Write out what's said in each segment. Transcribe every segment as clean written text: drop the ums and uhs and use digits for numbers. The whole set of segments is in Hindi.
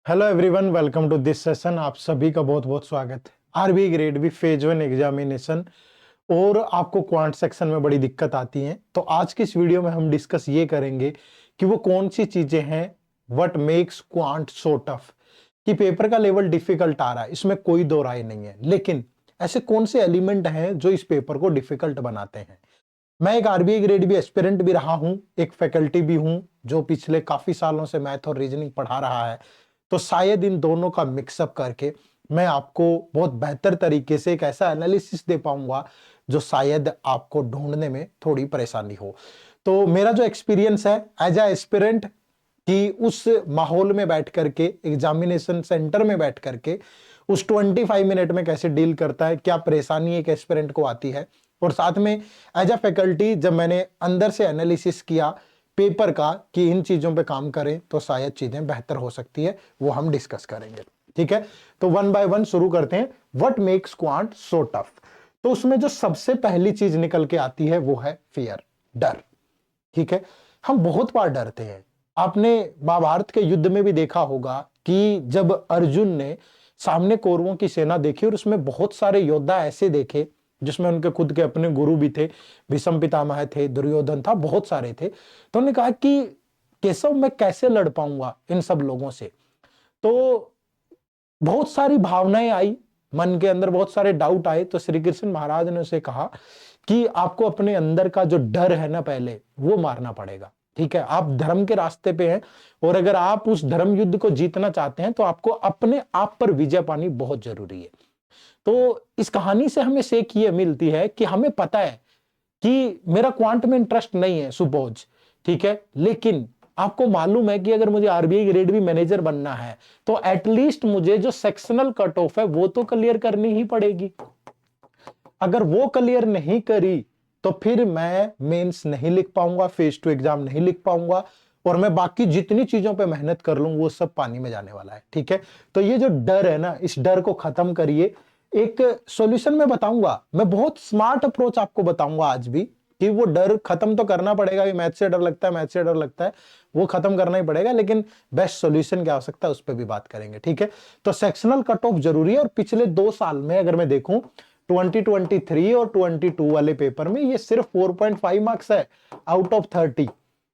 Hello everyone, welcome to this session. आप सभी का बहुत बहुत स्वागत है। RB grade B phase 1 examination और आपको क्वांट सेक्शन में बड़ी दिक्कत आती है, तो आज की इस वीडियो में हम डिस्कस ये करेंगे कि वो कौन सी चीजें हैं what makes quant so tough. कि पेपर का लेवल डिफिकल्ट आ रहा है, इसमें कोई दो राय नहीं है, लेकिन ऐसे कौन से एलिमेंट हैं जो इस पेपर को डिफिकल्ट बनाते हैं। मैं एक आरबीआई ग्रेड बी एस्पिरेंट भी रहा हूं, एक फैकल्टी भी हूं जो पिछले काफी सालों से मैथ और रीजनिंग पढ़ा रहा है। तो शायद इन दोनों का मिक्सअप करके मैं आपको बहुत बेहतर तरीके से एक ऐसा एनालिसिस दे पाऊंगा जो शायद आपको ढूंढने में थोड़ी परेशानी हो। तो मेरा जो एक्सपीरियंस है एज ए एस्पिरेंट कि उस माहौल में बैठ करके, एग्जामिनेशन सेंटर में बैठ करके उस 25 मिनट में कैसे डील करता है, क्या परेशानी एक एस्पिरेंट को आती है, और साथ में एज अ फैकल्टी जब मैंने अंदर से एनालिसिस किया पेपर का कि इन चीजों पे काम करें तो शायद चीजें बेहतर हो सकती है, वो हम डिस्कस करेंगे। ठीक है, तो वन बाय वन शुरू करते हैं। What makes quant so tough. तो उसमें जो सबसे पहली चीज निकल के आती है वो है फियर, डर। ठीक है, हम बहुत बार डरते हैं। आपने महाभारत के युद्ध में भी देखा होगा कि जब अर्जुन ने सामने कौरवों की सेना देखी और उसमें बहुत सारे योद्धा ऐसे देखे जिसमें उनके खुद के अपने गुरु भी थे, भीष्म पितामह थे, दुर्योधन था, बहुत सारे थे। तो उन्होंने कहा कि केशव मैं कैसे लड़ पाऊंगा इन सब लोगों से। तो बहुत सारी भावनाएं आई मन के अंदर, बहुत सारे डाउट आए। तो श्री कृष्ण महाराज ने उसे कहा कि आपको अपने अंदर का जो डर है ना पहले वो मारना पड़ेगा। ठीक है, आप धर्म के रास्ते पे हैं और अगर आप उस धर्म युद्ध को जीतना चाहते हैं तो आपको अपने आप पर विजय पानी बहुत जरूरी है। तो इस कहानी से हमें सीख ये मिलती है कि हमें पता है कि मेरा क्वांट में इंटरेस्ट नहीं है सपोज, ठीक है, लेकिन आपको मालूम है कि अगर मुझे आरबीआई ग्रेड बी मैनेजर बनना है तो एटलीस्ट मुझे जो सेक्शनल कट ऑफ है वो तो क्लियर करनी ही पड़ेगी। अगर वो क्लियर नहीं करी तो फिर मैं मेंस नहीं लिख पाऊंगा, फेज 2 एग्जाम नहीं लिख पाऊंगा और मैं बाकी जितनी चीजों पे मेहनत कर लूं वो सब पानी में जाने वाला है। ठीक है, तो ये जो डर है ना, इस डर को खत्म करिए। एक सॉल्यूशन मैं बताऊंगा, मैं बहुत स्मार्ट अप्रोच आपको बताऊंगा आज भी कि वो डर खत्म तो करना पड़ेगा। मैथ से डर लगता है, मैथ से डर लगता है, वो खत्म करना ही पड़ेगा, लेकिन बेस्ट सॉल्यूशन क्या हो सकता है उस पर भी बात करेंगे। ठीक है, तो सेक्शनल कट ऑफ जरूरी है और पिछले 2 साल में अगर मैं देखूं 2023 और 22 वाले पेपर में ये सिर्फ 4.5 मार्क्स है आउट ऑफ 30,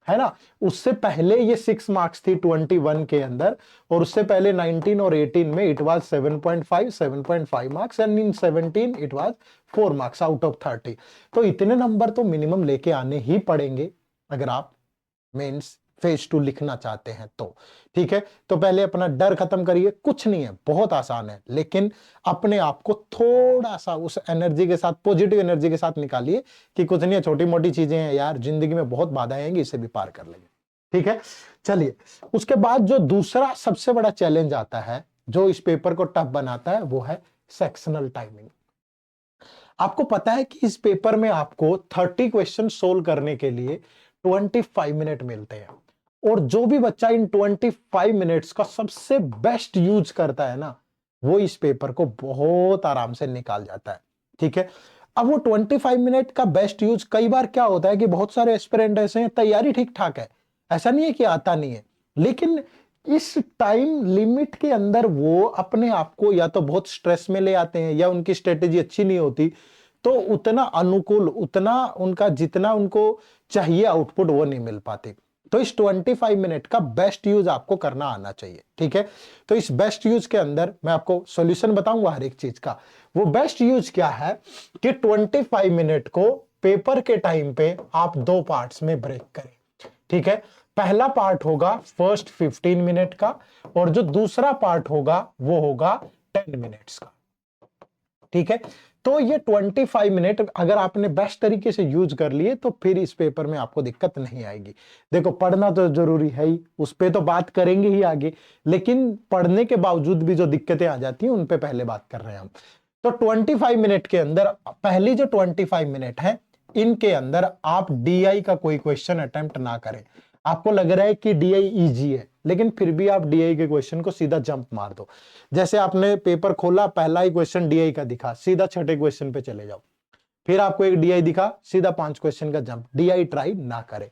है ना। उससे पहले ये 6 मार्क्स थी 21 के अंदर, और उससे पहले 19 और 18 में it was 7.5 marks and in 17 it was 4 marks out of 30। तो इतने नंबर तो मिनिमम लेके आने ही पड़ेंगे अगर आप मेंस फेज 2 लिखना चाहते हैं तो। ठीक है, तो पहले अपना डर खत्म करिए। कुछ नहीं है, बहुत आसान है, लेकिन अपने आप को थोड़ा सा उस एनर्जी के साथ, पॉजिटिव एनर्जी के साथ निकालिए कि कुछ नहीं है, छोटी मोटी चीजें हैं यार, जिंदगी में बहुत बाधाएं आएंगी, इसे भी पार कर लेंगे। ठीक है, चलिए उसके बाद जो दूसरा सबसे बड़ा चैलेंज आता है जो इस पेपर को टफ बनाता है वो है सेक्शनल टाइमिंग। आपको पता है कि इस पेपर में आपको 30 क्वेश्चन सोल्व करने के लिए 25 मिनट मिलते हैं, और जो भी बच्चा इन 25 मिनट्स का सबसे बेस्ट यूज करता है ना, वो इस पेपर को बहुत आराम से निकाल जाता है। ठीक है, अब वो 25 मिनट का बेस्ट यूज, कई बार क्या होता है कि बहुत सारे एस्पिरेंट ऐसे हैं, तैयारी ठीक ठाक है, ऐसा नहीं है कि आता नहीं है, लेकिन इस टाइम लिमिट के अंदर वो अपने आप को या तो बहुत स्ट्रेस में ले आते हैं या उनकी स्ट्रेटेजी अच्छी नहीं होती, तो उतना अनुकूल, उतना उनका जितना उनको चाहिए आउटपुट वो नहीं मिल पाती। तो इस 25 मिनट का बेस्ट यूज आपको करना आना चाहिए। ठीक है, तो इस बेस्ट यूज के अंदर मैं आपको सॉल्यूशन बताऊंगा हर एक चीज का। वो बेस्ट यूज क्या है कि 25 मिनट को पेपर के टाइम पे आप 2 पार्ट्स में ब्रेक करें। ठीक है, पहला पार्ट होगा फर्स्ट 15 मिनट का और जो दूसरा पार्ट होगा वो होगा 10 मिनट्स का। ठीक है, तो ये 25 मिनट अगर आपने बेस्ट तरीके से यूज कर लिए तो फिर इस पेपर में आपको दिक्कत नहीं आएगी। देखो पढ़ना तो जरूरी है ही, उस पे तो बात करेंगे ही आगे, लेकिन पढ़ने के बावजूद भी जो दिक्कतें आ जाती हैं उन पे पहले बात कर रहे हैं हम। तो 25 मिनट के अंदर पहली जो 25 मिनट है इनके अंदर आप डीआई का कोई क्वेश्चन अटेम्प्ट ना करें। आपको लग रहा है कि डीआई इजी है, लेकिन फिर भी आप डीआई के क्वेश्चन को सीधा जंप मार दो। जैसे आपने पेपर खोला, पहला ही क्वेश्चन डीआई का दिखा, सीधा छठे क्वेश्चन पे चले जाओ। फिर आपको एक डीआई दिखा, सीधा 5 क्वेश्चन का जंप। डीआई ट्राई ना करें।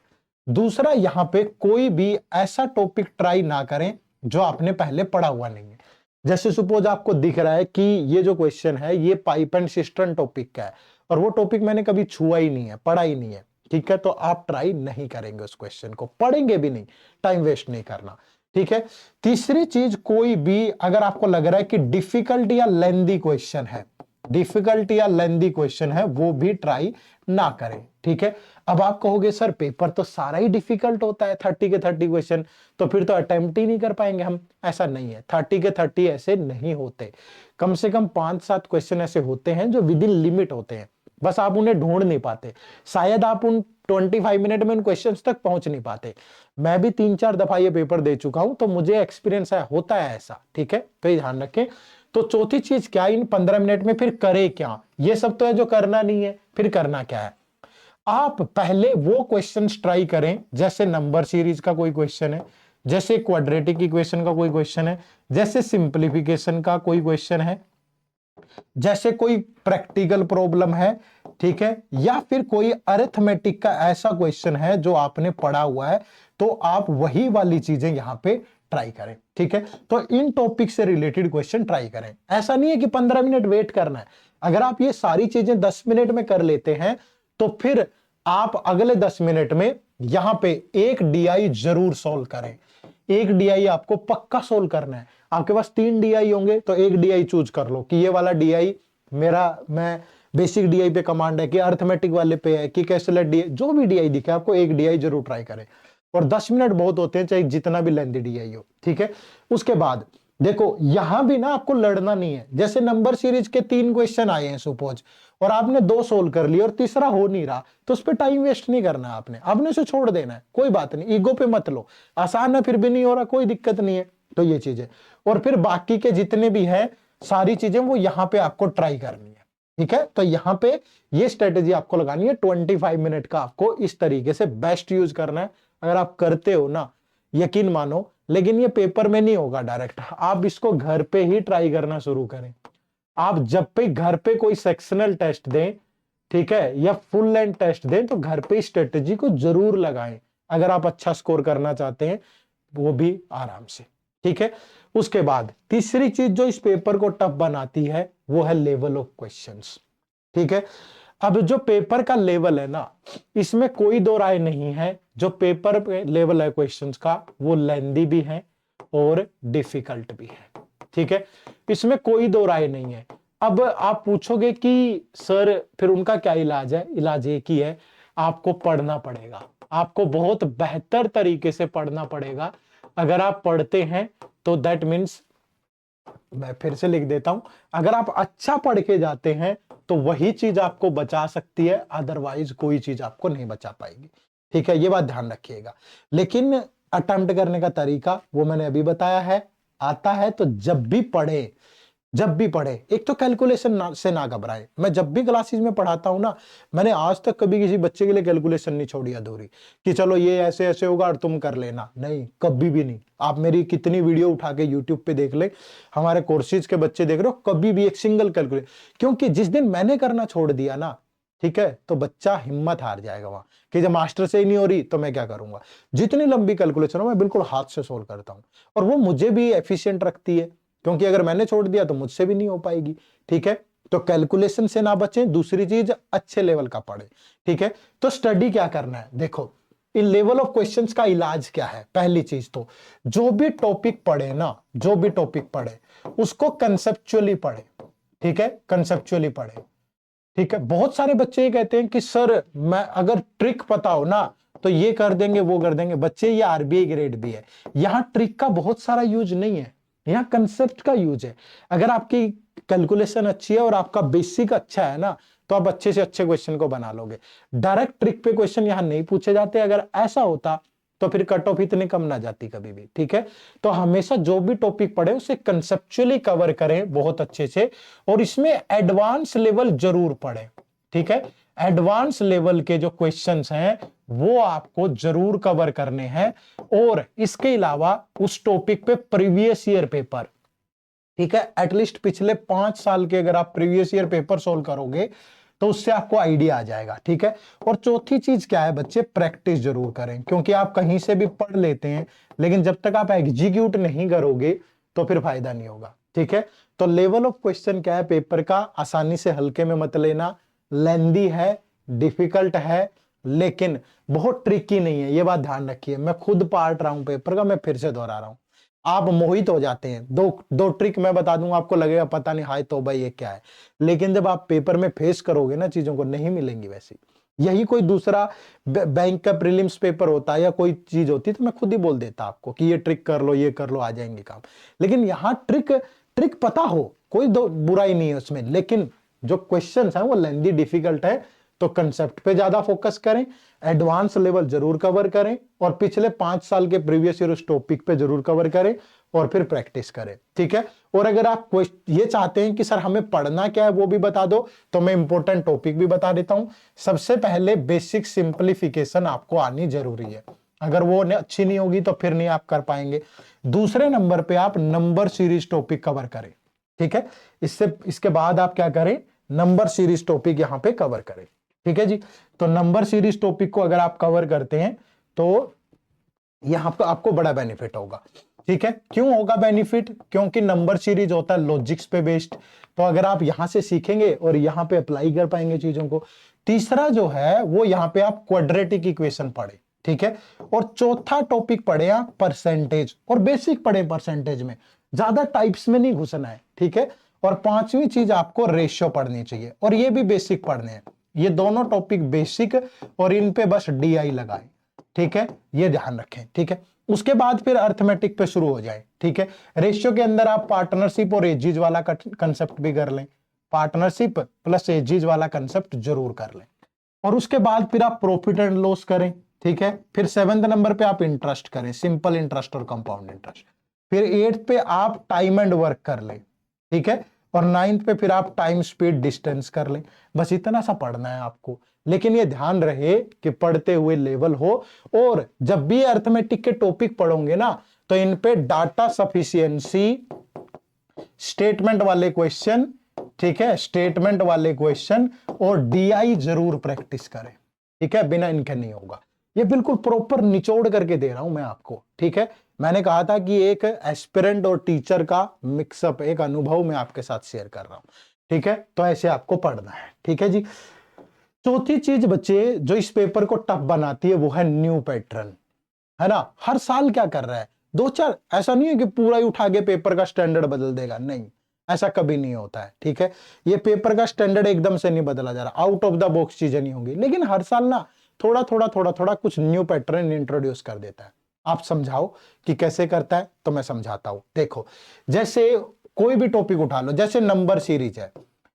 दूसरा, यहां पे कोई भी ऐसा टॉपिक ट्राई ना करें जो आपने पहले पढ़ा हुआ नहीं है। जैसे सपोज आपको दिख रहा है कि ये जो क्वेश्चन है ये पाइप एंड सिस्टम टॉपिक का है और वो टॉपिक मैंने कभी छुआ ही नहीं है, पढ़ा ही नहीं है, ठीक है, तो आप ट्राई नहीं करेंगे उस क्वेश्चन को, पढ़ेंगे भी नहीं, टाइम वेस्ट नहीं करना, ठीक है। तीसरी चीज, कोई भी अगर आपको लग रहा है कि डिफिकल्ट या लेंदी क्वेश्चन है, डिफिकल्ट या लेंदी क्वेश्चन है, वो भी ट्राई ना करें, ठीक है। अब आप कहोगे सर पेपर तो सारा ही डिफिकल्ट होता है, 30 के 30 क्वेश्चन, तो फिर तो अटेम्प्ट ही नहीं कर पाएंगे हम। ऐसा नहीं है, 30 के 30 ऐसे नहीं होते, कम से कम 5-7 क्वेश्चन ऐसे होते हैं जो विद इन लिमिट होते हैं, बस आप उन्हें ढूंढ नहीं पाते, शायद आप उन 25 मिनट में उन क्वेश्चंस तक पहुंच नहीं पाते। मैं भी 3-4 दफा ये पेपर दे चुका हूं, तो मुझे एक्सपीरियंस है, होता है ऐसा, ठीक है, तो ये ध्यान रखें। तो चौथी चीज क्या, इन 15 मिनट में फिर करे क्या, ये सब तो है जो करना नहीं है, फिर करना क्या है, आप पहले वो क्वेश्चंस ट्राई करें, जैसे नंबर सीरीज का कोई क्वेश्चन है, जैसे क्वाड्रेटिक इक्वेशन का कोई क्वेश्चन है, जैसे सिंप्लीफिकेशन का कोई क्वेश्चन है, जैसे कोई प्रैक्टिकल प्रॉब्लम है, ठीक है, या फिर कोई अरिथमेटिक का ऐसा क्वेश्चन है जो आपने पढ़ा हुआ है, तो आप वही वाली चीजें यहां पे ट्राई करें, ठीक है। तो इन टॉपिक से रिलेटेड क्वेश्चन ट्राई करें, ऐसा नहीं है कि 15 मिनट वेट करना है। अगर आप ये सारी चीजें 10 मिनट में कर लेते हैं तो फिर आप अगले 10 मिनट में यहां पे एक डीआई जरूर सोल्व करें, एक डीआई आपको पक्का सोल्व करना है। आपके पास 3 डीआई होंगे तो एक डीआई चूज कर लो कि ये वाला डीआई मेरा, मैं बेसिक डीआई पे कमांड है कि अर्थमेटिक वाले पे है कि कैलकुलेट डीआई, जो भी डीआई दिखे आपको एक डीआई जरूर ट्राई करें। और 10 मिनट बहुत होते हैं, चाहे जितना भी लेंथी डीआई हो, ठीक है। उसके बाद देखो यहां भी ना आपको लड़ना नहीं है, जैसे नंबर सीरीज के 3 क्वेश्चन आए हैं सपोज, और आपने 2 सोल्व कर लिए और तीसरा हो नहीं रहा, तो उस पर टाइम वेस्ट नहीं करना है आपने उसे छोड़ देना है, कोई बात नहीं, ईगो पे मत लो, आसान है फिर भी नहीं हो रहा, कोई दिक्कत नहीं है, तो ये चीजें। और फिर बाकी के जितने भी हैं सारी चीजें वो यहां पे आपको ट्राई करनी है, ठीक है। तो यहां पे ये स्ट्रेटेजी आपको लगानी है, 25 मिनट का आपको इस तरीके से बेस्ट यूज करना है। अगर आप करते हो ना, यकीन मानो, लेकिन ये पेपर में नहीं होगा डायरेक्ट, आप इसको घर पे ही ट्राई करना शुरू करें। आप जब पे घर पे कोई सेक्शनल टेस्ट दें, ठीक है, या फुल लेंथ टेस्ट दें, तो घर पे स्ट्रेटेजी को जरूर लगाएं अगर आप अच्छा स्कोर करना चाहते हैं, वो भी आराम से, ठीक है। उसके बाद तीसरी चीज जो इस पेपर को टफ बनाती है वो है लेवल ऑफ क्वेश्चंस, ठीक है। अब जो पेपर का लेवल है ना, इसमें कोई दो राय नहीं है, जो पेपर पे लेवल है क्वेश्चंस का वो लेंदी भी है और डिफिकल्ट भी है, ठीक है, इसमें कोई दो राय नहीं है। अब आप पूछोगे कि सर फिर उनका क्या इलाज है, इलाज एक ही है, आपको पढ़ना पड़ेगा, आपको बहुत बेहतर तरीके से पढ़ना पड़ेगा। अगर आप पढ़ते हैं तो दैट मीन्स, मैं फिर से लिख देता हूं, अगर आप अच्छा पढ़ के जाते हैं तो वही चीज आपको बचा सकती है, अदरवाइज कोई चीज आपको नहीं बचा पाएगी, ठीक है, ये बात ध्यान रखिएगा। लेकिन अटेम्प्ट करने का तरीका वो मैंने अभी बताया है, आता है तो जब भी पढ़े, जब भी पढ़े, एक तो कैलकुलेशन से ना घबराए। मैं जब भी क्लासेस में पढ़ाता हूं ना, मैंने आज तक कभी किसी बच्चे के लिए कैलकुलेशन नहीं छोड़ी अधूरी कि चलो ये ऐसे ऐसे होगा और तुम कर लेना, नहीं, कभी भी नहीं। आप मेरी कितनी वीडियो उठा के यूट्यूब पे देख ले, हमारे कोर्सेज के बच्चे देख रहे हो, कभी भी एक सिंगल कैलकुलेशन, क्योंकि जिस दिन मैंने करना छोड़ दिया ना, ठीक है, तो बच्चा हिम्मत हार जाएगा वहां कि जब मास्टर से ही नहीं हो रही तो मैं क्या करूंगा। जितनी लंबी कैलकुलेशन हो मैं बिल्कुल हाथ से सोल्व करता हूं, और वो मुझे भी एफिशिएंट रखती है, क्योंकि अगर मैंने छोड़ दिया तो मुझसे भी नहीं हो पाएगी, ठीक है। तो कैलकुलेशन से ना बचें, दूसरी चीज अच्छे लेवल का पढ़े, ठीक है। तो स्टडी क्या करना है, देखो इन लेवल ऑफ क्वेश्चंस का इलाज क्या है। पहली चीज तो जो भी टॉपिक पढ़े ना, जो भी टॉपिक पढ़े उसको कंसेप्चुअली पढ़े, ठीक है, कंसेप्चुअली पढ़े, ठीक है। बहुत सारे बच्चे ये कहते हैं कि सर मैं अगर ट्रिक पता हो ना तो ये कर देंगे वो कर देंगे। बच्चे ये आरबीआई ग्रेड भी है, यहां ट्रिक का बहुत सारा यूज नहीं है, यहाँ कंसेप्ट का यूज है। अगर आपकी कैलकुलेशन अच्छी है और आपका बेसिक अच्छा है ना, तो आप अच्छे से अच्छे क्वेश्चन को बना लोगे। डायरेक्ट ट्रिक पे क्वेश्चन यहाँ नहीं पूछे जाते, अगर ऐसा होता तो फिर कट ऑफ इतनी कम ना जाती कभी भी, ठीक है। तो हमेशा जो भी टॉपिक पढ़े उसे कंसेप्चुअली कवर करें बहुत अच्छे से, और इसमें एडवांस लेवल जरूर पढ़ें, ठीक है। एडवांस लेवल के जो क्वेश्चंस हैं वो आपको जरूर कवर करने हैं, और इसके अलावा उस टॉपिक पे प्रीवियस ईयर पेपर, ठीक है, एटलीस्ट पिछले 5 साल के अगर आप प्रीवियस ईयर पेपर सोल्व करोगे तो उससे आपको आइडिया आ जाएगा, ठीक है। और चौथी चीज क्या है बच्चे, प्रैक्टिस जरूर करें, क्योंकि आप कहीं से भी पढ़ लेते हैं लेकिन जब तक आप एग्जीक्यूट नहीं करोगे तो फिर फायदा नहीं होगा, ठीक है। तो लेवल ऑफ क्वेश्चन क्या है पेपर का, आसानी से हल्के में मत लेना, लेंदी है, डिफिकल्ट है, लेकिन बहुत ट्रिकी नहीं है, ये बात ध्यान रखिए। मैं खुद पार्ट रहा हूं पेपर का, मैं फिर से दोहरा रहा हूं, आप मोहित हो जाते हैं। दो दो ट्रिक मैं बता दूंगा, आपको लगेगा पता नहीं, हाय तो भाई ये क्या है, लेकिन जब आप पेपर में फेस करोगे ना चीजों को, नहीं मिलेंगी वैसी। यही कोई दूसरा बैंक का प्रीलिम्स पेपर होता है या कोई चीज होती तो मैं खुद ही बोल देता आपको कि ये ट्रिक कर लो, ये कर लो, आ जाएंगे काम। लेकिन यहाँ ट्रिक ट्रिक पता हो, कोई दो बुराई नहीं है उसमें, लेकिन जो क्वेश्चन है वो लेंदी डिफिकल्ट है, तो कंसेप्ट पे ज्यादा फोकस करें, एडवांस लेवल जरूर कवर करें, और पिछले 5 साल के प्रीवियस ईयर उस टॉपिक पे जरूर कवर करें, और फिर प्रैक्टिस करें, ठीक है। और अगर आप ये चाहते हैं कि सर हमें पढ़ना क्या है वो भी बता दो, तो मैं इंपॉर्टेंट टॉपिक भी बता देता हूं। सबसे पहले बेसिक सिंप्लीफिकेशन आपको आनी जरूरी है, अगर वो अच्छी नहीं होगी तो फिर नहीं आप कर पाएंगे। दूसरे नंबर पे आप नंबर सीरीज टॉपिक कवर करें, ठीक है। इसके बाद आप क्या करें, नंबर सीरीज टॉपिक यहां पे कवर करें, ठीक है जी। तो नंबर सीरीज टॉपिक को अगर आप कवर करते हैं तो यहां पर आपको बड़ा बेनिफिट होगा, ठीक है। क्यों होगा बेनिफिट, क्योंकि नंबर सीरीज होता है लॉजिक्स पे बेस्ड, तो अगर आप यहां से सीखेंगे और यहां पे अप्लाई कर पाएंगे चीजों को। तीसरा जो है वो यहां पे आप क्वाड्रेटिक इक्वेशन पढ़े, ठीक है। और चौथा टॉपिक पढ़े आप परसेंटेज, और बेसिक पढ़े परसेंटेज में, ज्यादा टाइप्स में नहीं घुसना है, ठीक है। और पांचवी चीज आपको रेशियो पढ़नी चाहिए, और ये भी बेसिक पढ़ने हैं। ये दोनों टॉपिक बेसिक, और इन पे बस DI लगाए, ठीक है, ये ध्यान रखें, ठीक है। उसके बाद फिर अर्थमेटिक पे शुरू हो जाए, ठीक है। रेशियो के अंदर आप पार्टनरशिप और एजीज वाला कंसेप्ट भी कर लें, पार्टनरशिप प्लस एजीज वाला कंसेप्ट जरूर कर लें। और उसके बाद फिर आप प्रॉफिट एंड लॉस करें, ठीक है। फिर 7वें नंबर पे आप इंटरेस्ट करें, सिंपल इंटरेस्ट और कंपाउंड इंटरेस्ट। फिर 8th पे आप टाइम एंड वर्क कर लें, ठीक है। और 9th पे फिर आप टाइम स्पीड डिस्टेंस कर लें। बस इतना सा पढ़ना है आपको, लेकिन ये ध्यान रहे कि पढ़ते हुए लेवल हो। और जब भी अर्थमेटिक के टॉपिक पढ़ोगे ना, तो इन पे डाटा सफिशिएंसी, स्टेटमेंट वाले क्वेश्चन, ठीक है, स्टेटमेंट वाले क्वेश्चन और DI जरूर प्रैक्टिस करें, ठीक है, बिना इनके नहीं होगा। ये बिल्कुल प्रॉपर निचोड़ करके दे रहा हूं मैं आपको, ठीक है। मैंने कहा था कि एक एस्पिरेंट और टीचर का मिक्सअप, एक अनुभव मैं आपके साथ शेयर कर रहा हूं, ठीक है। तो ऐसे आपको पढ़ना है, ठीक है जी। चौथी चीज बच्चे जो इस पेपर को टफ बनाती है वो है न्यू पैटर्न, है ना। हर साल क्या कर रहा है, 2-4, ऐसा नहीं है कि पूरा ही उठा के पेपर का स्टैंडर्ड बदल देगा, नहीं, ऐसा कभी नहीं होता है, ठीक है। ये पेपर का स्टैंडर्ड एकदम से नहीं बदला जा रहा, आउट ऑफ द बॉक्स चीजें नहीं होंगी, लेकिन हर साल ना थोड़ा थोड़ा थोड़ा थोड़ा कुछ न्यू पैटर्न इंट्रोड्यूस कर देता है। आप समझाओ कि कैसे करता है, तो मैं समझाता हूं। देखो, जैसे कोई भी टॉपिक उठा लो, जैसे नंबर सीरीज है।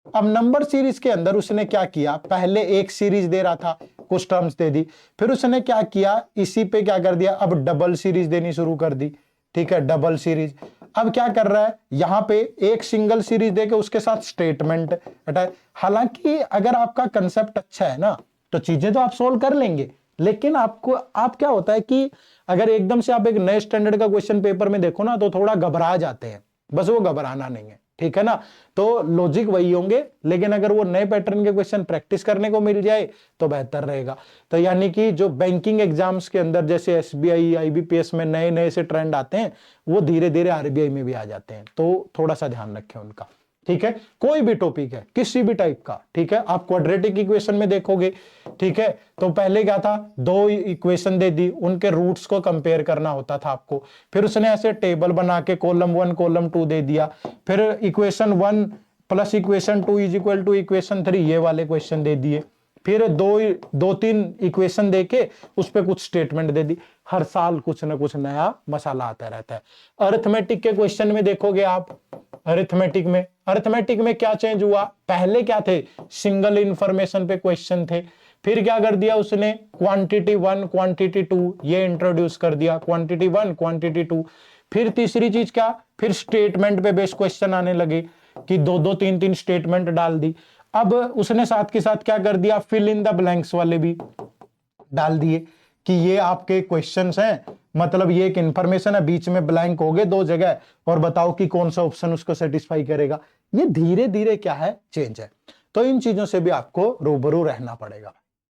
अब नंबर सीरीज के अंदर उसने क्या किया, पहले एक सीरीज दे रहा था, कुछ टर्म्स दे दी, फिर उसने क्या किया, इसी पे क्या कर दिया, अब डबल सीरीज देनी शुरू कर दी, ठीक है, डबल सीरीज। अब क्या कर रहा है, यहां पे एक सिंगल सीरीज देके उसके साथ स्टेटमेंट हटाए। हालांकि अगर आपका कंसेप्ट अच्छा है ना, तो चीजें तो आप सोल्व कर लेंगे, लेकिन आप क्या होता है कि अगर एकदम से आप एक नए स्टैंडर्ड का क्वेश्चन पेपर में देखो ना, तो थोड़ा घबरा जाते हैं, बस वो घबराना नहीं है, ठीक है ना। तो लॉजिक वही होंगे, लेकिन अगर वो नए पैटर्न के क्वेश्चन प्रैक्टिस करने को मिल जाए तो बेहतर रहेगा। तो यानी कि जो बैंकिंग एग्जाम्स के अंदर जैसे SBI IBPS में नए नए से ट्रेंड आते हैं, वो धीरे धीरे RBI में भी आ जाते हैं, तो थोड़ा सा ध्यान रखें उनका, ठीक है। कोई भी टॉपिक है, किसी भी टाइप का, ठीक है। आप क्वाड्रेटिक इक्वेशन में देखोगे, ठीक है, तो पहले क्या था, 2 इक्वेशन दे दी, उनके रूट्स को कंपेयर करना होता था आपको। फिर उसने ऐसे टेबल बना के कॉलम 1 कॉलम 2 दे दिया, फिर equation 1 plus equation 2 is equal to equation 3, ये वाले क्वेश्चन दे दिए। फिर 2-3 इक्वेशन देके उस पर कुछ स्टेटमेंट दे दी। हर साल कुछ ना कुछ नया मसाला आता रहता है। अरिथमेटिक के क्वेश्चन में देखोगे आप, अरिथमेटिक में क्या चेंज हुआ, पहले क्या थे, सिंगल इंफॉर्मेशन पे क्वेश्चन थे। फिर क्या कर दिया उसने, क्वांटिटी 1 क्वांटिटी 2 ये इंट्रोड्यूस कर दिया, क्वांटिटी 1 क्वांटिटी 2। फिर तीसरी चीज क्या, फिर स्टेटमेंट पे बेस्ड क्वेश्चन आने लगे कि 2-2 3-3 स्टेटमेंट डाल दी। अब उसने साथ के साथ क्या कर दिया, फिल इन द ब्लैंक्स वाले भी डाल दिए कि ये आपके क्वेश्चंस हैं, मतलब ये एक इंफॉर्मेशन है, बीच में ब्लैंक हो गए 2 जगह, और बताओ कि कौन सा ऑप्शन उसको सेटिस्फाई करेगा। ये धीरे धीरे क्या है, चेंज है। तो इन चीजों से भी आपको रूबरू रहना पड़ेगा।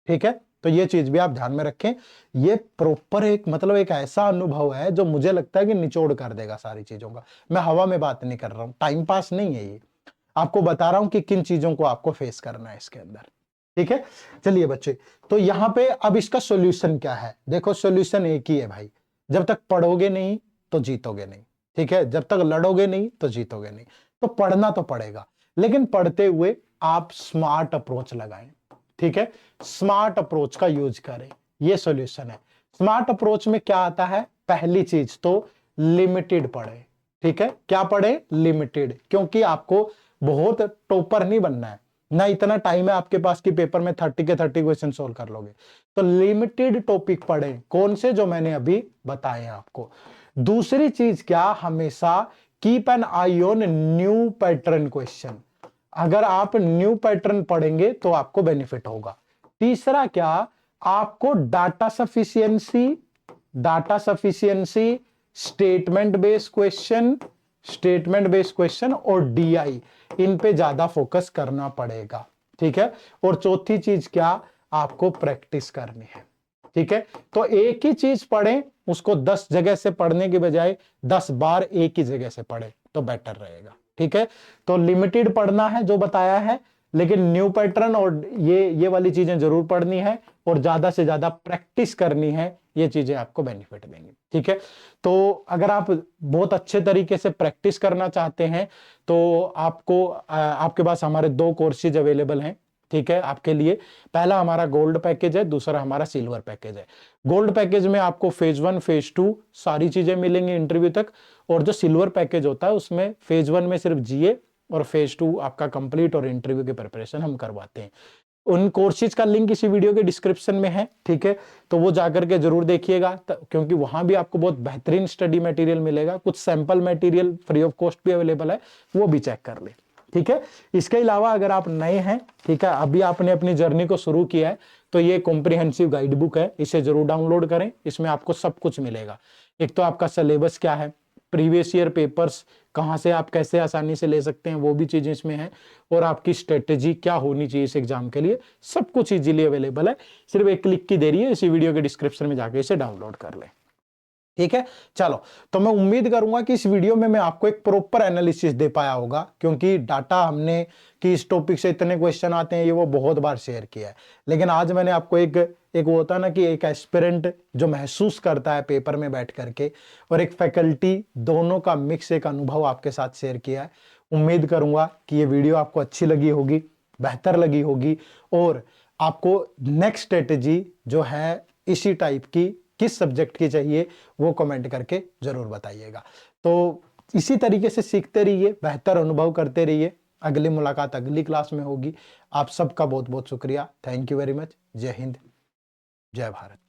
ठीक है, तो ये चीज भी आप ध्यान में रखें। ये प्रॉपर एक मतलब एक ऐसा अनुभव है जो मुझे लगता है कि निचोड़ कर देगा सारी चीजों का। मैं हवा में बात नहीं कर रहा हूं, टाइम पास नहीं है ये, आपको बता रहा हूं कि किन चीजों को आपको फेस करना है इसके अंदर। ठीक है, चलिए बच्चे, तो यहां पे अब इसका सॉल्यूशन क्या है? देखो सॉल्यूशन एक ही है भाई, जब तक पढ़ोगे नहीं तो जीतोगे नहीं। ठीक है, जब तक लड़ोगे नहीं तो जीतोगे नहीं। तो पढ़ना तो पड़ेगा, लेकिन पढ़ते हुए आप स्मार्ट अप्रोच लगाएं। ठीक है, स्मार्ट अप्रोच का यूज करें, ये सॉल्यूशन है। स्मार्ट अप्रोच में क्या आता है? पहली चीज तो लिमिटेड पढ़े। ठीक है, क्या पढ़े? लिमिटेड, क्योंकि आपको बहुत टॉपर नहीं बनना है ना, इतना टाइम है आपके पास कि पेपर में 30 के 30 क्वेश्चन सोल्व कर लोगे। तो लिमिटेड टॉपिक पढ़ें, कौन से? जो मैंने अभी बताए हैं आपको। दूसरी चीज क्या? हमेशा keep an I on new pattern question. अगर आप न्यू पैटर्न पढ़ेंगे तो आपको बेनिफिट होगा। तीसरा क्या? आपको data sufficiency, statement based question और डीआई, इन पे ज्यादा फोकस करना पड़ेगा। ठीक है, और चौथी चीज क्या? आपको प्रैक्टिस करनी है। ठीक है, तो एक ही चीज पढ़ें, उसको 10 जगह से पढ़ने के बजाय 10 बार एक ही जगह से पढ़ें तो बेटर रहेगा। ठीक है, तो लिमिटेड पढ़ना है जो बताया है, लेकिन न्यू पैटर्न और ये वाली चीजें जरूर पढ़नी है और ज्यादा से ज्यादा प्रैक्टिस करनी है, ये चीजें आपको बेनिफिट देंगी। ठीक है, तो अगर आप बहुत अच्छे तरीके से प्रैक्टिस करना चाहते हैं तो आपके पास हमारे 2 कोर्सेज अवेलेबल हैं। ठीक है, आपके लिए पहला हमारा गोल्ड पैकेज है, दूसरा हमारा सिल्वर पैकेज है। गोल्ड पैकेज में आपको फेज 1 फेज 2 सारी चीजें मिलेंगी इंटरव्यू तक, और जो सिल्वर पैकेज होता है उसमें फेज 1 में सिर्फ जीए और फेज 2 आपका कंप्लीट और इंटरव्यू की प्रिपरेशन हम करवाते हैं। उन कोर्सेज का लिंक इसी वीडियो के डिस्क्रिप्शन में है। ठीक है, तो वो जाकर के जरूर देखिएगा, क्योंकि वहां भी आपको बहुत बेहतरीन स्टडी मटेरियल मिलेगा। कुछ sample material free of cost भी अवेलेबल है, वो भी चेक कर ले। ठीक है, इसके अलावा अगर आप नए हैं, ठीक है, अभी आपने अपनी जर्नी को शुरू किया है, तो ये कॉम्प्रिहेंसिव गाइड बुक है, इसे जरूर डाउनलोड करें। इसमें आपको सब कुछ मिलेगा। एक तो आपका सिलेबस क्या है, प्रीवियस ईयर पेपर्स कहां से आप कैसे आसानी से ले सकते हैं, वो भी चीजें इसमें हैं, और आपकी स्ट्रेटेजी क्या होनी चाहिए इस एग्जाम के लिए, सब कुछ इजीली अवेलेबल है। सिर्फ एक क्लिक की देरी है, इसी वीडियो के डिस्क्रिप्शन में जाके इसे डाउनलोड कर लें। ठीक है, चलो, तो मैं उम्मीद करूंगा कि इस वीडियो में मैं आपको एक प्रॉपर एनालिसिस दे पाया होगा, क्योंकि डाटा हमने कि इस टॉपिक से इतने क्वेश्चन आते हैं ये वो बहुत बार शेयर किया है, लेकिन आज मैंने आपको एक वो होता है ना कि एक एस्पिरेंट जो महसूस करता है पेपर में बैठ करके और एक फैकल्टी, दोनों का मिक्स एक अनुभव आपके साथ शेयर किया है। उम्मीद करूंगा कि ये वीडियो आपको अच्छी लगी होगी, बेहतर लगी होगी, और आपको नेक्स्ट स्ट्रेटेजी जो है इसी टाइप की किस सब्जेक्ट की चाहिए वो कमेंट करके जरूर बताइएगा। तो इसी तरीके से सीखते रहिए, बेहतर अनुभव करते रहिए। अगली मुलाकात अगली क्लास में होगी। आप सबका बहुत बहुत शुक्रिया। Thank you very much. जय हिंद, जय भारत।